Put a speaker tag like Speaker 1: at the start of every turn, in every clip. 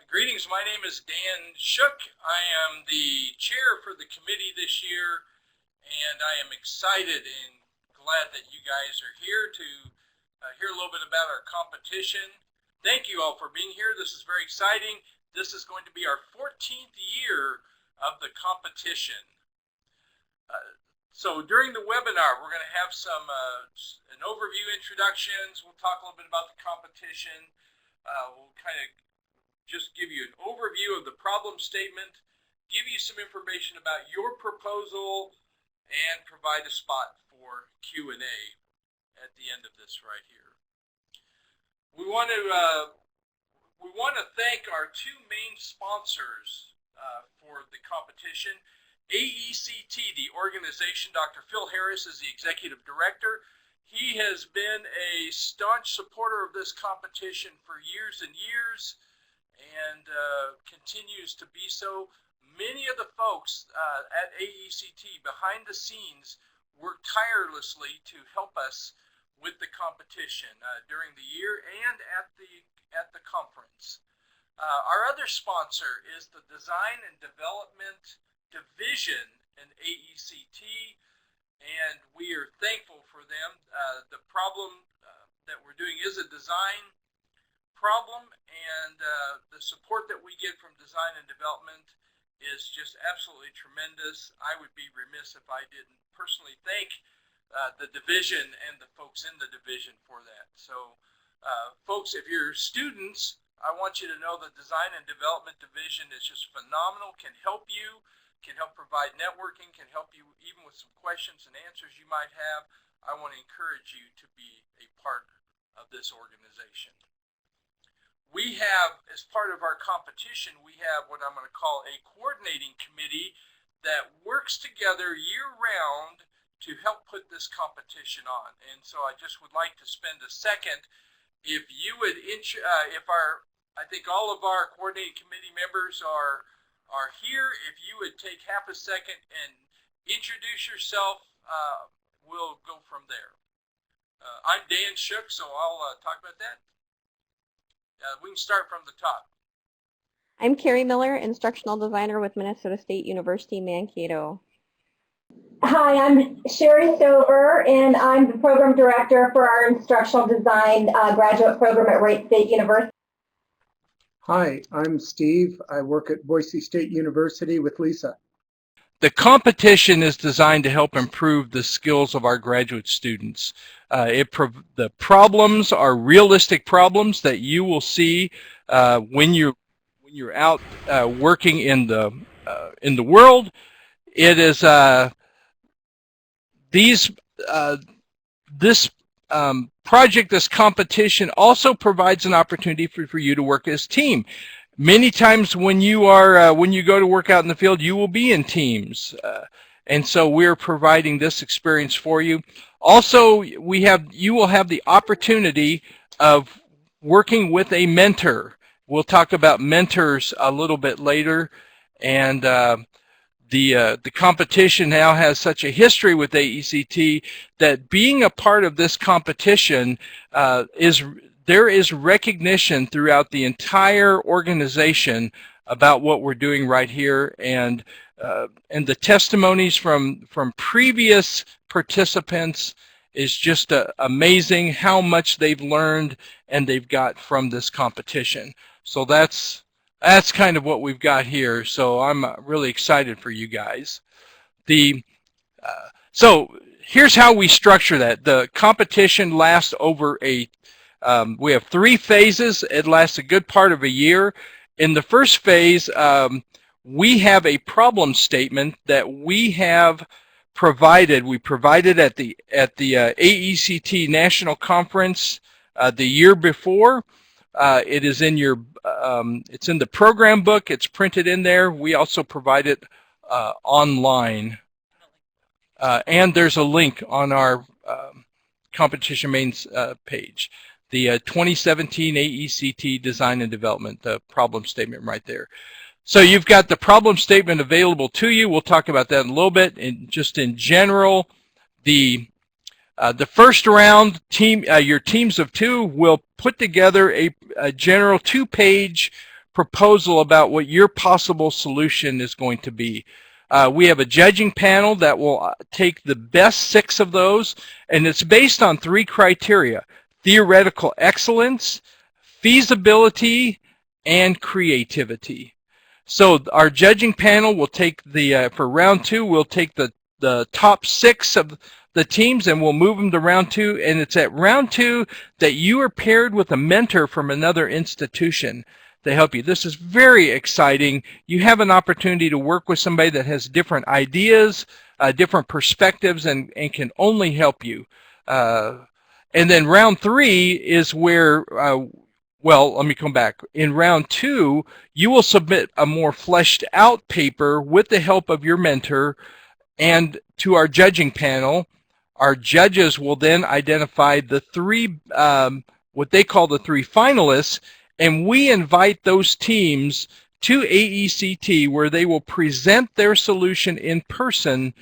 Speaker 1: Greetings, my name is Dan Shook. I am the chair for the committee this year, and I am excited and glad that you guys are here to hear a little bit about our competition. Thank you all for being here. This is very exciting. This is going to be our 14th year of the competition. So during the webinar, we're going to have an overview introductions. We'll talk a little bit about the competition. We'll kind of just give you an overview of the problem statement, give you some information about your proposal, and provide a spot for Q&A at the end of this right here. We want to thank our two main sponsors for the competition. AECT, the organization, Dr. Phil Harris is the executive director. He has been a staunch supporter of this competition for years and years, and continues to be so. Many of the folks at AECT behind the scenes work tirelessly to help us with the competition during the year and at the conference. Our other sponsor is the Design and Development Division in AECT, and we are thankful for them. The problem that we're doing is a design problem, and the support that we get from design and development is just absolutely tremendous. I would be remiss if I didn't personally thank the division and the folks in the division for that. So folks, if you're students, I want you to know the Design and Development Division is just phenomenal, can help you, can help provide networking, can help you even with some questions and answers you might have. I want to encourage you to be a part of this organization. We have, as part of our competition, we have what I'm going to call a coordinating committee that works together year-round to help put this competition on. And so I just would like to spend a second, if you would, I think all of our coordinating committee members are here. If you would take half a second and introduce yourself, we'll go from there. I'm Dan Shook, so I'll talk about that. We can start from the top.
Speaker 2: I'm Carrie Miller, instructional designer with Minnesota State University, Mankato.
Speaker 3: Hi, I'm Sherry Stover, and I'm the program director for our instructional design graduate program at Wright State University.
Speaker 4: Hi, I'm Steve. I work at Boise State University with Lisa.
Speaker 1: The competition is designed to help improve the skills of our graduate students. The problems are realistic problems that you will see when you're out working in the world. It is this project, this competition, also provides an opportunity for you to work as a team. Many times when you go to work out in the field, you will be in teams, and so we're providing this experience for you. Also, you will have the opportunity of working with a mentor. We'll talk about mentors a little bit later, and the competition now has such a history with AECT that being a part of this competition there is recognition throughout the entire organization about what we're doing right here, and the testimonies from previous participants is just amazing how much they've learned and they've got from this competition. So that's kind of what we've got here. So I'm really excited for you guys. So here's how we structure that. The competition lasts over we have 3 phases. It lasts a good part of a year. In the first phase, we have a problem statement that we have provided. We provided at the AECT National Conference the year before. It is in it's in the program book. It's printed in there. We also provide it online, and there's a link on our competition mains page. The 2017 AECT Design and Development, the problem statement right there. So you've got the problem statement available to you. We'll talk about that in a little bit. And just in general, the first round, your teams of 2 will put together a general 2-page proposal about what your possible solution is going to be. We have a judging panel that will take the best 6 of those, and it's based on 3 criteria: theoretical excellence, feasibility, and creativity. So our judging panel will take for round 2, we'll take the top 6 of the teams and we'll move them to round 2, and it's at round 2 that you are paired with a mentor from another institution to help you. This is very exciting. You have an opportunity to work with somebody that has different ideas, different perspectives, and can only help you. And then round 3 is where, well, let me come back. In round 2, you will submit a more fleshed out paper with the help of your mentor and to our judging panel. Our judges will then identify the 3, what they call the 3 finalists, and we invite those teams to AECT where they will present their solution in person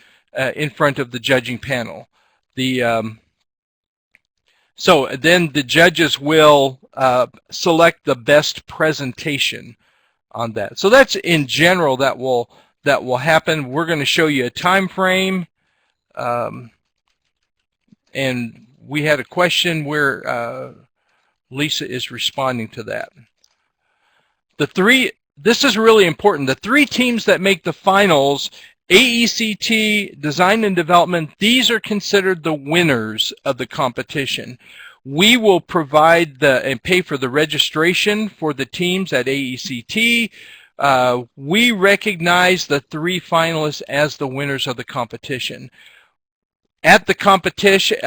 Speaker 1: in front of the judging panel. So then the judges will select the best presentation on that. So that's in general that will happen. We're going to show you a time frame, and we had a question where Lisa is responding to that. This is really important. The 3 teams that make the finals, AECT, Design and Development, these are considered the winners of the competition. We will provide and pay for the registration for the teams at AECT. We recognize the 3 finalists as the winners of the competition. At the competition,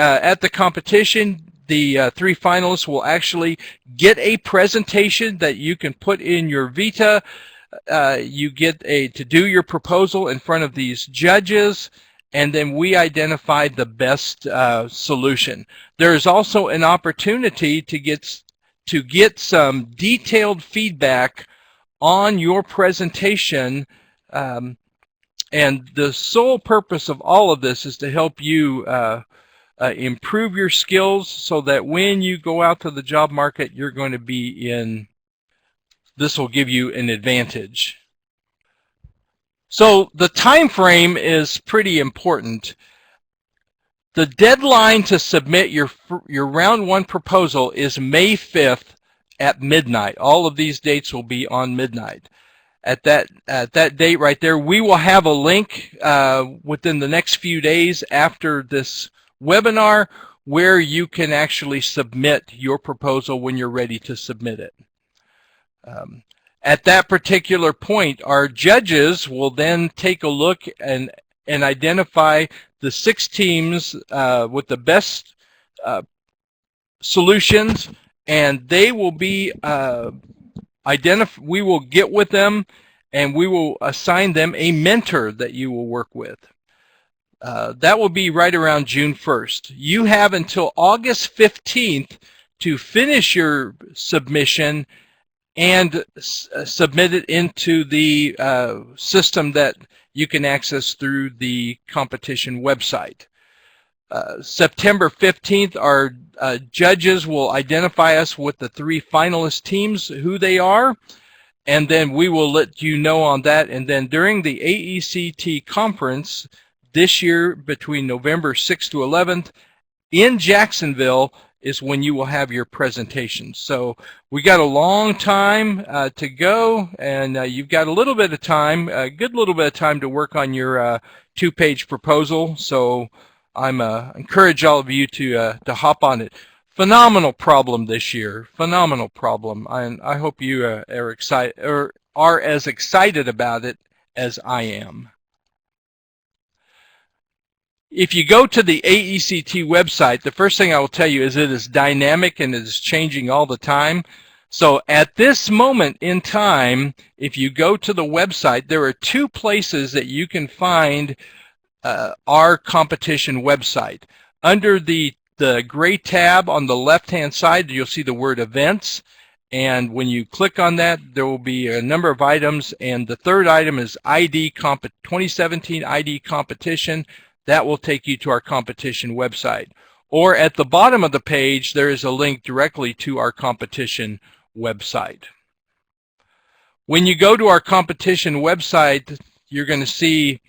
Speaker 1: the 3 finalists will actually get a presentation that you can put in your Vita. You get to do your proposal in front of these judges, and then we identify the best solution. There is also an opportunity to get some detailed feedback on your presentation, and the sole purpose of all of this is to help you improve your skills so that when you go out to the job market, you're going to be in, this will give you an advantage. So the time frame is pretty important. The deadline to submit your round 1 proposal is May 5th at midnight. All of these dates will be on midnight. At that date right there, we will have a link within the next few days after this webinar where you can actually submit your proposal when you're ready to submit it. At that particular point, our judges will then take a look and identify the 6 teams with the best solutions, and they will be we will get with them and we will assign them a mentor that you will work with. That will be right around June 1st. You have until August 15th to finish your submission and submit it into the system that you can access through the competition website. September 15th, our judges will identify us with the 3 finalist teams, who they are, and then we will let you know on that. And then during the AECT conference this year, between November 6th to 11th in Jacksonville, is when you will have your presentation. So we got a long time to go, and you've got a little bit of time, a good little bit of time to work on your 2-page proposal. So I'm encourage all of you to hop on it. Phenomenal problem this year, phenomenal problem, and I hope you are excited or are as excited about it as I am. If you go to the AECT website, the first thing I will tell you is it is dynamic and it is changing all the time. So at this moment in time, if you go to the website, there are 2 places that you can find our competition website. Under the gray tab on the left-hand side, you'll see the word events. And when you click on that, there will be a number of items. And the 3rd item is 2017 ID competition. That will take you to our competition website. Or at the bottom of the page, there is a link directly to our competition website. When you go to our competition website, you're going to see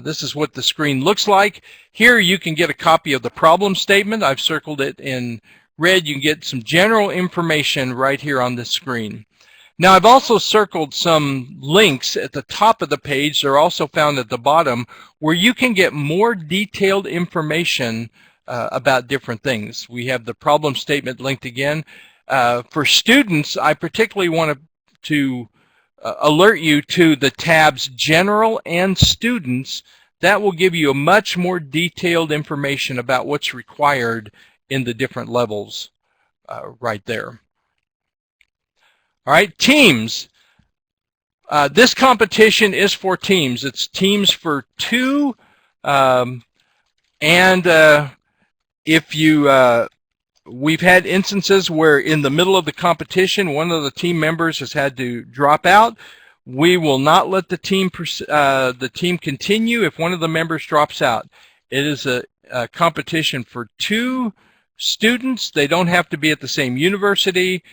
Speaker 1: this is what the screen looks like. Here you can get a copy of the problem statement. I've circled it in red. You can get some general information right here on the screen. Now, I've also circled some links at the top of the page. They're also found at the bottom where you can get more detailed information about different things. We have the problem statement linked again. For students, I particularly want to alert you to the tabs General and Students. That will give you a much more detailed information about what's required in the different levels right there. All right, teams. This competition is for teams. It's teams for 2, if you we've had instances where in the middle of the competition, one of the team members has had to drop out. We will not let the team continue if one of the members drops out. It is a competition for 2 students. They don't have to be at the same university.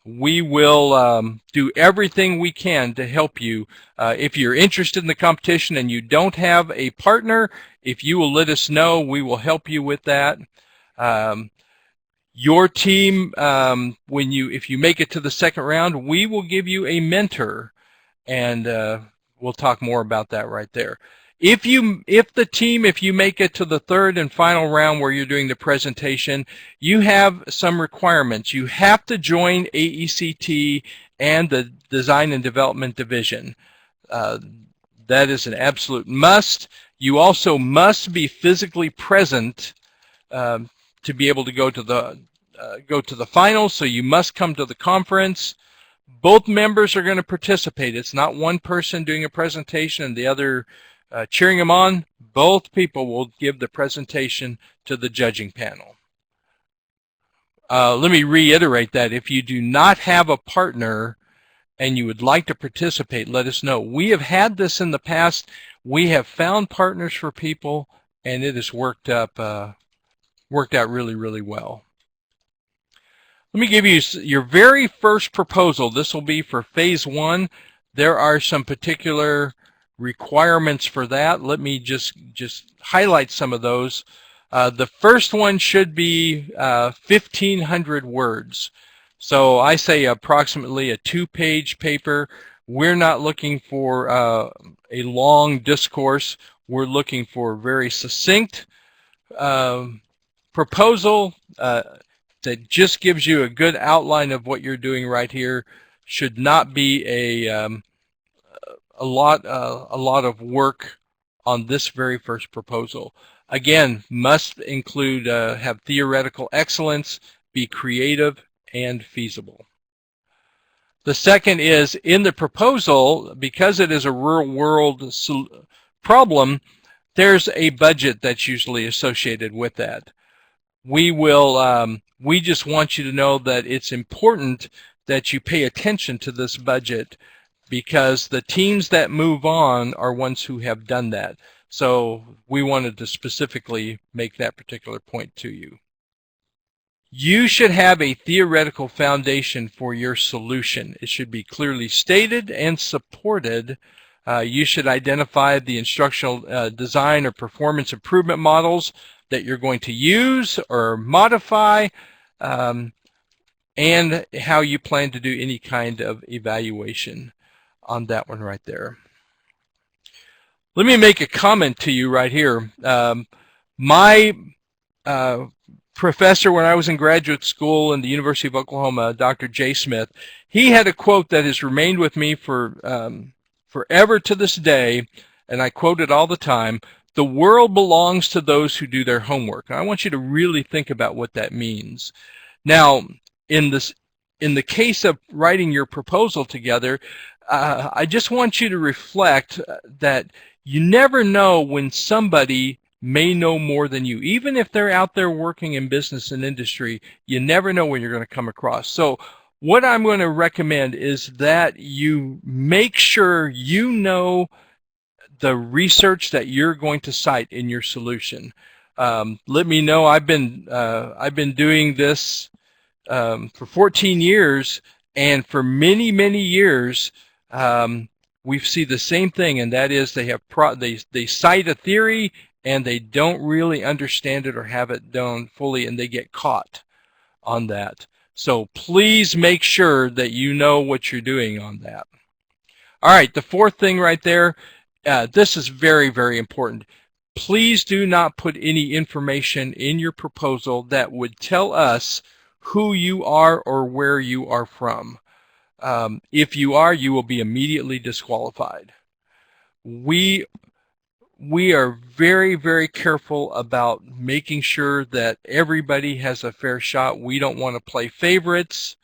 Speaker 1: We will do everything we can to help you. If you're interested in the competition and you don't have a partner, if you will let us know, we will help you with that. Your team, if you make it to the second round, we will give you a mentor, and we'll talk more about that right there. If you make it to the third and final round where you're doing the presentation, you have some requirements. You have to join AECT and the Design and Development Division. That is an absolute must. You also must be physically present to be able to go to the finals, so you must come to the conference. Both members are going to participate. It's not one person doing a presentation and the other cheering them on. Both people will give the presentation to the judging panel. Let me reiterate that. If you do not have a partner and you would like to participate, let us know. We have had this in the past. We have found partners for people, and it has worked out really, really well. Let me give you your very first proposal. This will be for phase 1. There are some particular requirements for that. Let me just highlight some of those. The first one should be 1,500 words. So I say approximately a 2-page paper. We're not looking for a long discourse. We're looking for a very succinct proposal that just gives you a good outline of what you're doing right here. Should not be a lot of work on this very first proposal. Again, must include have theoretical excellence, be creative and feasible. The second is, in the proposal, because it is a real world problem, there's a budget that's usually associated with that. We just want you to know that it's important that you pay attention to this budget, because the teams that move on are ones who have done that. So we wanted to specifically make that particular point to you. You should have a theoretical foundation for your solution. It should be clearly stated and supported. You should identify the instructional design or performance improvement models that you're going to use or modify, and how you plan to do any kind of evaluation on that one right there. Let me make a comment to you right here. My professor when I was in graduate school in the University of Oklahoma, Dr. J. Smith, he had a quote that has remained with me for forever to this day, and I quote it all the time: "The world belongs to those who do their homework." And I want you to really think about what that means. Now, in the case of writing your proposal together, I just want you to reflect that you never know when somebody may know more than you. Even if they're out there working in business and industry, you never know when you're going to come across. So what I'm going to recommend is that you make sure you know the research that you're going to cite in your solution. Let me know. I've been doing this for 14 years, And for many, many years, we see the same thing, and that is they have they cite a theory and they don't really understand it or have it done fully, and they get caught on that. So please make sure that you know what you're doing on that. All right, the fourth thing right there, this is very, very important. Please do not put any information in your proposal that would tell us who you are or where you are from. If you are, you will be immediately disqualified. We are very, very careful about making sure that everybody has a fair shot. We don't want to play favorites.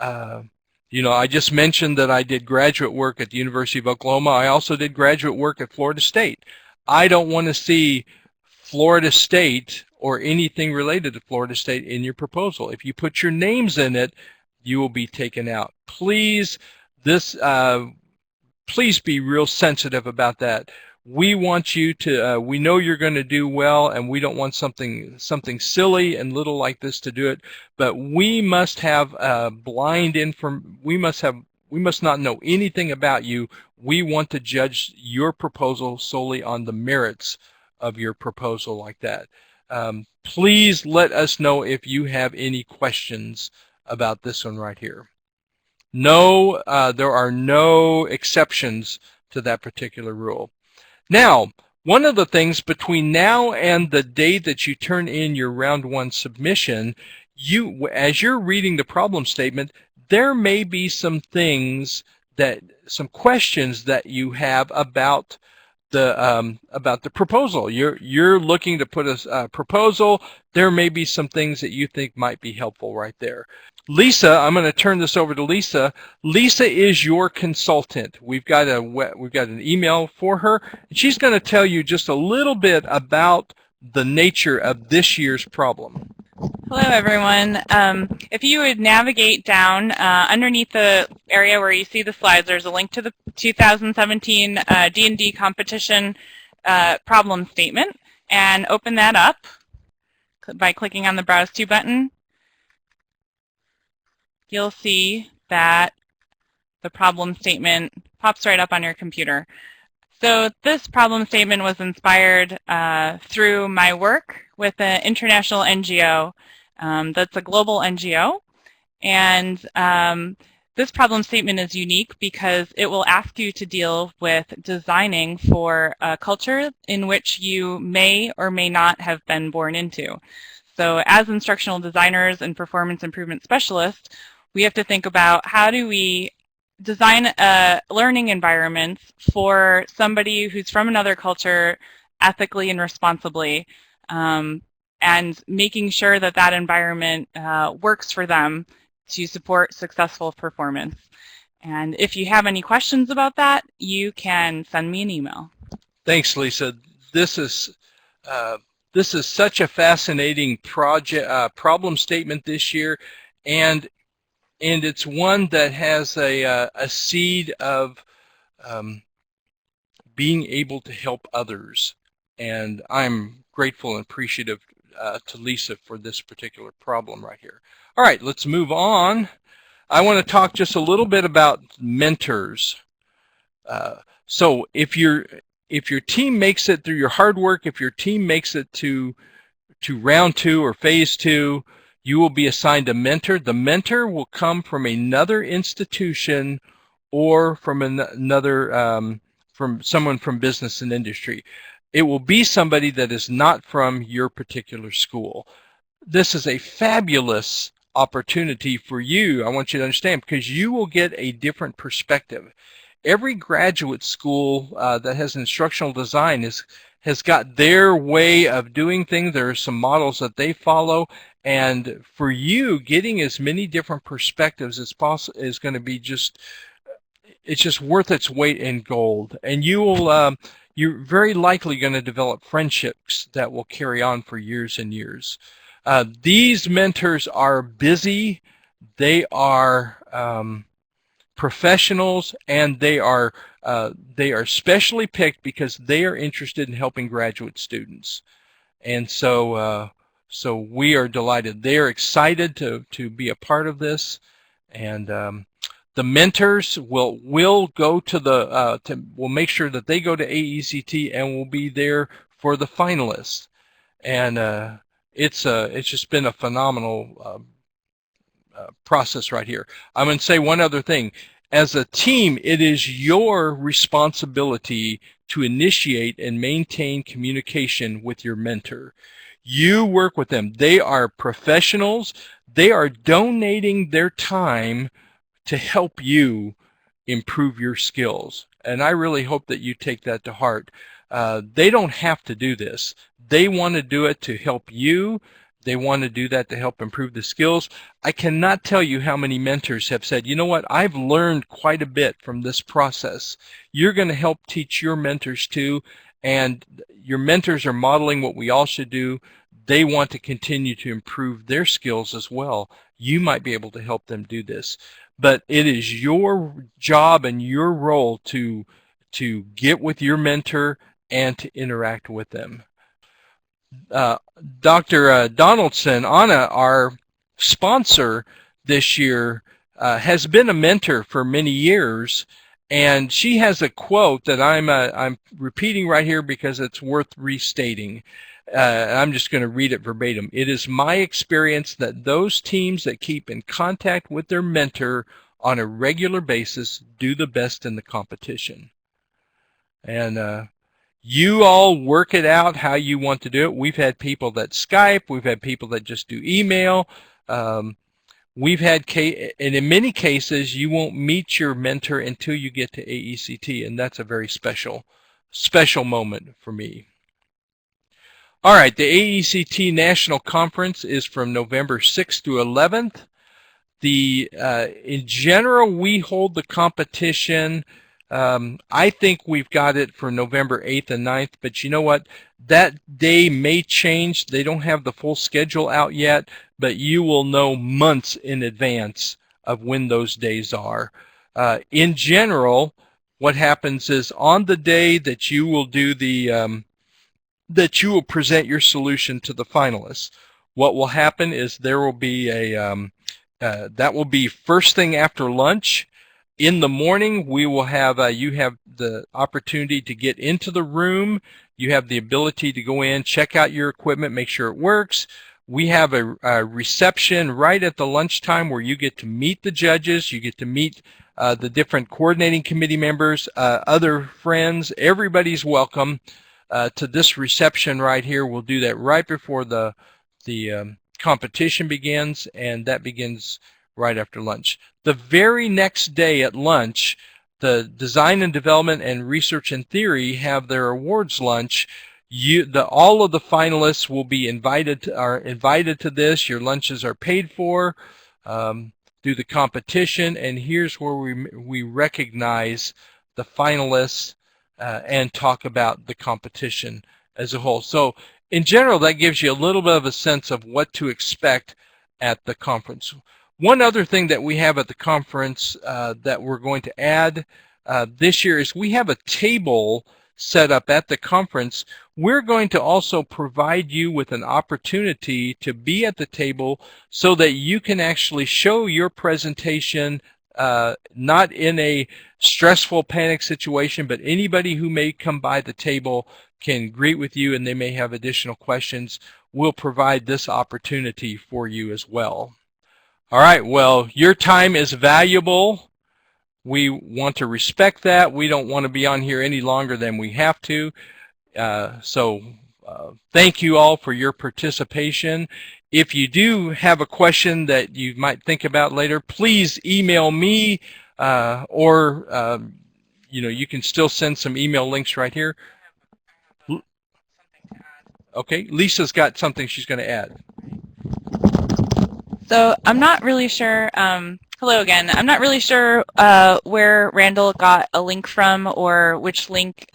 Speaker 1: You know, I just mentioned that I did graduate work at the University of Oklahoma. I also did graduate work at Florida State. I don't want to see Florida State or anything related to Florida State in your proposal. If you put your names in it, you will be taken out. Please, please be real sensitive about that. We want you to, we know you're going to do well, and we don't want something silly and little like this to do it, but we must have we must not know anything about you. We want to judge your proposal solely on the merits of your proposal like that. Please let us know if you have any questions about this one right here. No, there are no exceptions to that particular rule. Now, one of the things between now and the day that you turn in your round 1 submission, as you're reading the problem statement, there may be some questions that you have about the proposal. You're looking to put a proposal. There may be some things that you think might be helpful right there. Lisa, I'm going to turn this over to Lisa. Lisa is your consultant. We've got an email for her, and she's going to tell you just a little bit about the nature of this year's problem.
Speaker 5: Hello, everyone. If you would navigate down underneath the area where you see the slides, there's a link to the 2017 D&D competition problem statement, and open that up by clicking on the Browse To button. You'll see that the problem statement pops right up on your computer. So this problem statement was inspired through my work with an international NGO that's a global NGO. And this problem statement is unique because it will ask you to deal with designing for a culture in which you may or may not have been born into. So as instructional designers and performance improvement specialists, we have to think about how do we design learning environments for somebody who's from another culture ethically and responsibly, and making sure that that environment works for them to support successful performance. And if you have any questions about that, you can send me an email.
Speaker 1: Thanks, Lisa. This is such a fascinating problem statement this year, and it's one that has a seed of being able to help others. And I'm grateful and appreciative to Lisa for this particular problem right here. All right, let's move on. I want to talk just a little bit about mentors. So if your team makes it through your hard work, if your team makes it to round 2 or phase 2, you will be assigned a mentor. The mentor will come from another institution or from from someone from business and industry. It will be somebody that is not from your particular school. This is a fabulous opportunity for you, I want you to understand, because you will get a different perspective. Every graduate school that has instructional design has got their way of doing things. There are some models that they follow, and for you, getting as many different perspectives as possible is going to be it's just worth its weight in gold. And you're very likely going to develop friendships that will carry on for years and years. These mentors are busy. They are professionals, and they are specially picked because they are interested in helping graduate students. And so we are delighted. They are excited to be a part of this, And the mentors will go to the will make sure that they go to AECT and will be there for the finalists. And it's just been a phenomenal process right here. I'm going to say one other thing. As a team, it is your responsibility to initiate and maintain communication with your mentor. You work with them. They are professionals. They are donating their time to help you improve your skills. And I really hope that you take that to heart. They don't have to do this. They want to do it to help you. They want to do that to help improve the skills. I cannot tell you how many mentors have said, you know what, I've learned quite a bit from this process. You're going to help teach your mentors too, and your mentors are modeling what we all should do. They want to continue to improve their skills as well. You might be able to help them do this. But it is your job and your role to get with your mentor and to interact with them. Dr. Donaldson, Anna, our sponsor this year, has been a mentor for many years, and she has a quote that I'm repeating right here because it's worth restating. I'm just going to read it verbatim. It is my experience that those teams that keep in contact with their mentor on a regular basis do the best in the competition. And you all work it out how you want to do it. We've had people that Skype. We've had people that just do email. We've had, and in many cases, you won't meet your mentor until you get to AECT, and that's a very special moment for me. All right, the AECT National Conference is from November 6th through 11th. In general, we hold the competition. I think we've got it for November 8th and 9th, but you know what? That day may change. They don't have the full schedule out yet, but you will know months in advance of when those days are. In general, what happens is on the day that you will do that you will present your solution to the finalists, what will happen is there will be that will be first thing after lunch. In the morning, we will have you have the opportunity to get into the room. You have the ability to go in, check out your equipment, make sure it works. We have a reception right at the lunchtime where you get to meet the judges. You get to meet the different coordinating committee members, other friends. Everybody's welcome to this reception right here. We'll do that right before the competition begins, and that begins right after lunch. The very next day at lunch, the Design and Development and Research and Theory have their awards lunch. All of the finalists will be invited to this. Your lunches are paid for through the competition, and here's where we recognize the finalists and talk about the competition as a whole. So in general, that gives you a little bit of a sense of what to expect at the conference. One other thing that we have at the conference that we're going to add this year is we have a table set up at the conference. We're going to also provide you with an opportunity to be at the table so that you can actually show your presentation not in a stressful panic situation, but anybody who may come by the table can greet with you and they may have additional questions. We'll provide this opportunity for you as well. All right, well, your time is valuable. We want to respect that. We don't want to be on here any longer than we have to. Thank you all for your participation. If you do have a question that you might think about later, please email me or you can still send some email links right here. Okay, Lisa's got something she's going to add.
Speaker 5: So I'm not really sure, hello again, I'm not really sure where Randall got a link from or which link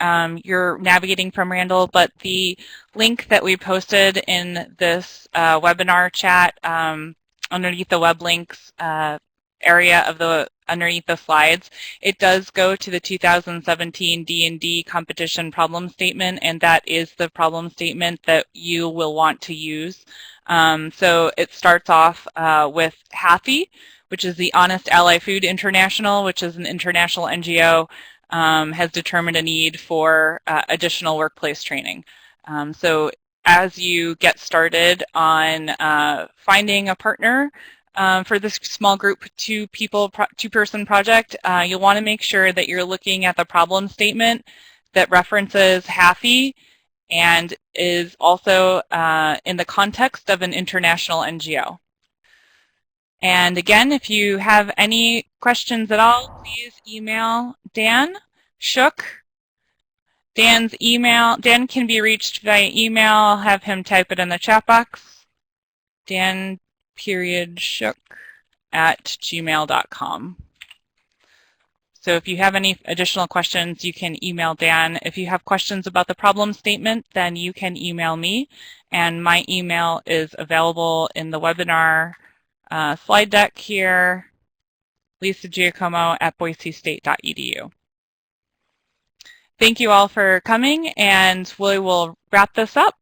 Speaker 5: you're navigating from, Randall, but the link that we posted in this webinar chat underneath the web links area of underneath the slides, it does go to the 2017 D&D competition problem statement, and that is the problem statement that you will want to use. So it starts off with happy, which is the Honest Ally Food International, which is an international NGO, has determined a need for additional workplace training. So as you get started on finding a partner for this small group two-person project, you'll want to make sure that you're looking at the problem statement that references HAFI and is also in the context of an international NGO. And again, if you have any questions at all, please email Dan Shook. Dan can be reached via email. I'll have him type it in the chat box. Dan.shook@gmail.com. So if you have any additional questions, you can email Dan. If you have questions about the problem statement, then you can email me. And my email is available in the webinar slide deck here, lisagiacomo@boisestate.edu. Thank you all for coming, and we will wrap this up.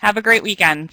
Speaker 5: Have a great weekend.